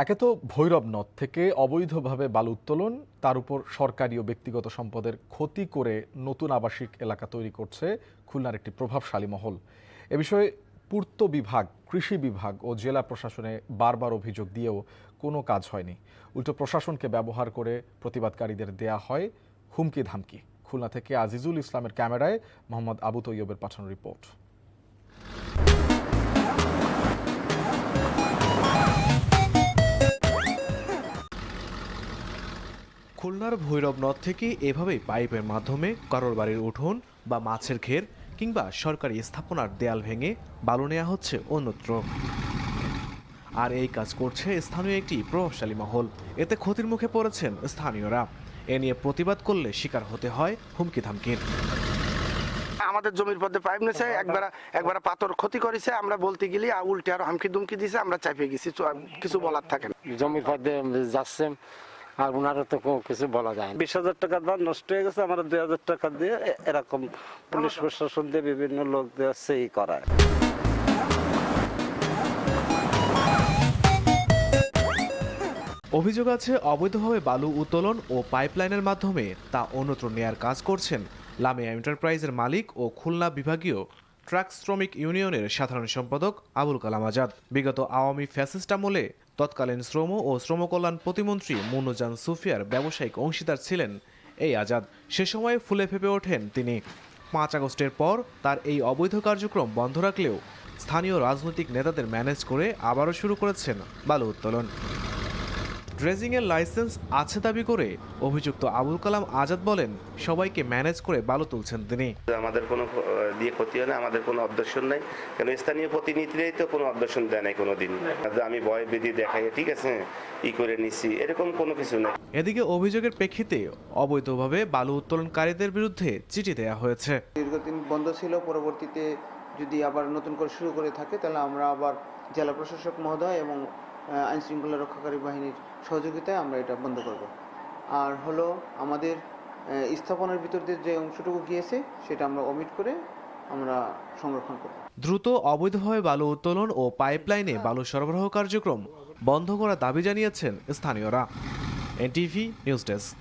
একে তো ভৈরব নদ থেকে অবৈধভাবে বালু উত্তোলন, তার উপর সরকারি ও ব্যক্তিগত সম্পদের ক্ষতি করে নতুন আবাসিক এলাকা তৈরি করছে খুলনার একটি প্রভাবশালী মহল। এ বিষয়ে পূর্ত বিভাগ, কৃষি বিভাগ ও জেলা প্রশাসনে বারবার অভিযোগ দিয়েও কোনো কাজ হয়নি। উল্টো প্রশাসনকে ব্যবহার করে প্রতিবাদকারীদের দেয়া হয় হুমকি ধামকি। খুলনা থেকে আজিজুল ইসলামের ক্যামেরায় মোহাম্মদ আবু তৈয়বের পাঠানো রিপোর্ট। খুলনার ভৈরব নদ থেকে এভাবেই পাইপের মাধ্যমে কারোর বাড়ির উঠোন বা মাছের ঘের কিংবা সরকারি স্থাপনার দেয়াল ভেঙে বালু নেওয়া হচ্ছে অন্যত্র। আর এই কাজ করছে স্থানীয় একটি প্রভাবশালী মহল। এতে ক্ষতির মুখে পড়েছেন স্থানীয়রা। এ নিয়ে প্রতিবাদ করলে শিকার হতে হয় হুমকি ধামকির। আমাদের জমির পথে পাইপ নেছে, একবার পাথর ক্ষতি করেছে, আমরা বলতে গেলে উল্টে আরো হুমকি দুমকি দিছে, আমরা চাপে গেছি, কিছু বলার থাকে না। জমির পথে যাচ্ছে আর ওনারও তো কিছু বলা যায় না। 20,000 টাকা ধান নষ্ট হয়ে গেছে, আমরা 2,000 টাকা দিয়ে এরকম পুলিশ প্রশাসন দিয়ে বিভিন্ন লোক দিয়ে সেই করায়। অভিযোগ আছে অবৈধভাবে বালু উত্তোলন ও পাইপলাইনের মাধ্যমে তা অন্যত্র নেয়ার কাজ করছেন লামিয়া এন্টারপ্রাইজের মালিক ও খুলনা বিভাগীয় ট্রাক শ্রমিক ইউনিয়নের সাধারণ সম্পাদক আবুল কালাম আজাদ। বিগত আওয়ামী ফ্যাসিস্ট আমলে তৎকালীন শ্রম ও শ্রমকল্যাণ প্রতিমন্ত্রী মুন্নুজান সুফিয়ার ব্যবসায়িক অংশীদার ছিলেন এই আজাদ। সে সময় ফুলে ফেপে ওঠেন তিনি। 5 আগস্টের পর তার এই অবৈধ কার্যক্রম বন্ধ রাখলেও স্থানীয় রাজনৈতিক নেতাদের ম্যানেজ করে আবারও শুরু করেছেন বালু উত্তোলন। ড্রেজিংয়ের লাইসেন্স আছে দাবি করে অভিযুক্ত আবুল কালাম আজাদ বলেন, সবাইকে ম্যানেজ করে বালু তুলছেন তিনি। আমাদের কোনো দিয়ে ক্ষতি হয় না, আমাদের কোনো অবজেকশন নাই, কেন স্থানীয় প্রতিনিধিরাই তো কোনো অবজেকশন দেয় নাই কোনোদিন। আমি ভয় বেঁধে দেখাই ঠিক আছে ই করে নিছি, এরকম কোনো কিছু নাই। এদিকে অভিযোগের প্রেক্ষিতে অবৈধভাবে বালু উত্তোলনকারীদের বিরুদ্ধে চিঠি দেয়া হয়েছে। দীর্ঘদিন বন্ধ ছিল, পরবর্তীতে যদি আবার নতুন করে শুরু করে থাকে তাহলে আমরা আবার জেলা প্রশাসক মহোদয় এবং আইন শৃঙ্খলা রক্ষাকারী বাহিনীর সহযোগিতায় আমরা এটা বন্ধ করব। আর হলো আমাদের স্থাপনার ভিতর দিয়ে যে অংশটুকু গিয়েছে সেটা আমরা অমিট করে আমরা সংরক্ষণ করব। দ্রুত অবৈধভাবে বালু উত্তোলন ও পাইপলাইনে বালু সরবরাহ কার্যক্রম বন্ধ করার দাবি জানিয়েছেন স্থানীয়রা। NTV news desk.